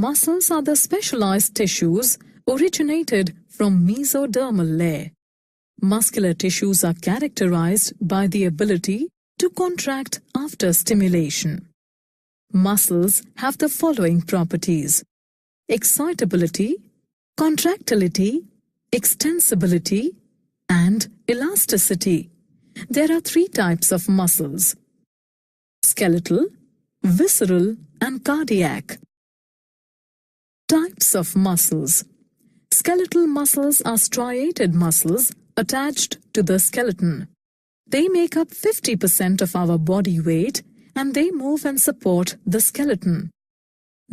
Muscles are the specialized tissues originated from mesodermal layer. Muscular tissues are characterized by the ability to contract after stimulation. Muscles have the following properties: excitability, contractility, extensibility, and elasticity. There are 3 types of muscles: skeletal, visceral, and cardiac. Types of muscles. Skeletal muscles are striated muscles attached to the skeleton. They make up 50% of our body weight and they move and support the skeleton.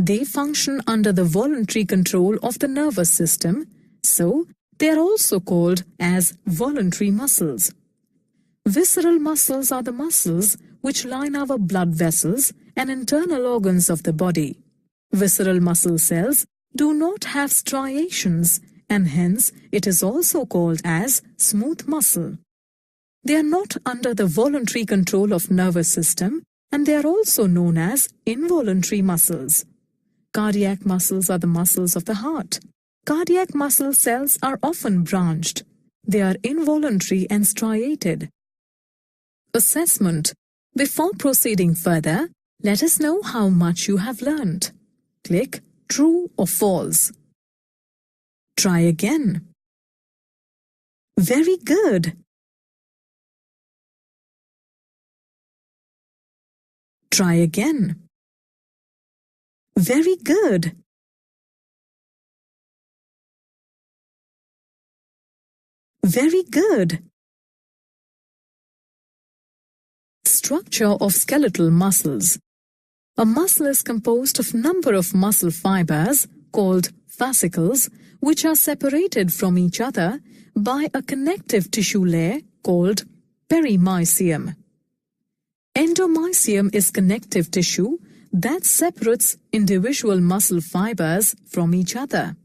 They function under the voluntary control of the nervous system, so they are also called as voluntary muscles. Visceral muscles are the muscles which line our blood vessels and internal organs of the body. Visceral muscle cells do not have striations and hence it is also called as smooth muscle. They are not under the voluntary control of nervous system and they are also known as involuntary muscles. Cardiac muscles are the muscles of the heart. Cardiac muscle cells are often branched. They are involuntary and striated. Assessment. Before proceeding further, let us know how much you have learned. Click True or False. Try again. Very good. Try again. Very good. Very good. Structure of skeletal muscles. A muscle is composed of number of muscle fibers called fascicles which are separated from each other by a connective tissue layer called perimysium. Endomysium is connective tissue that separates individual muscle fibers from each other.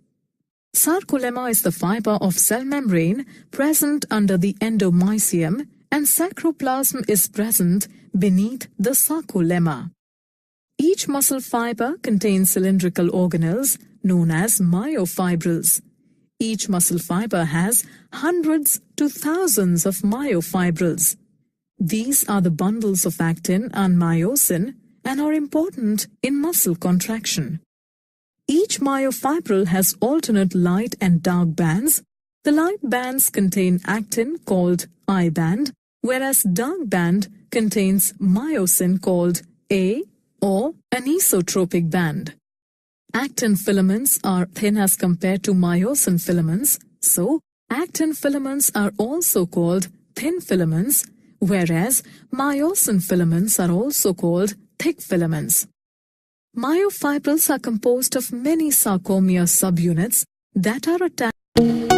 Sarcolemma is the fiber of cell membrane present under the endomysium and sarcoplasm is present beneath the sarcolemma. Each muscle fiber contains cylindrical organelles known as myofibrils. Each muscle fiber has hundreds to thousands of myofibrils. These are the bundles of actin and myosin and are important in muscle contraction. Each myofibril has alternate light and dark bands. The light bands contain actin called I band, whereas dark band contains myosin called A or anisotropic band. Actin filaments are thin as compared to myosin filaments, so actin filaments are also called thin filaments, whereas myosin filaments are also called thick filaments. Myofibrils are composed of many sarcomere subunits that are attached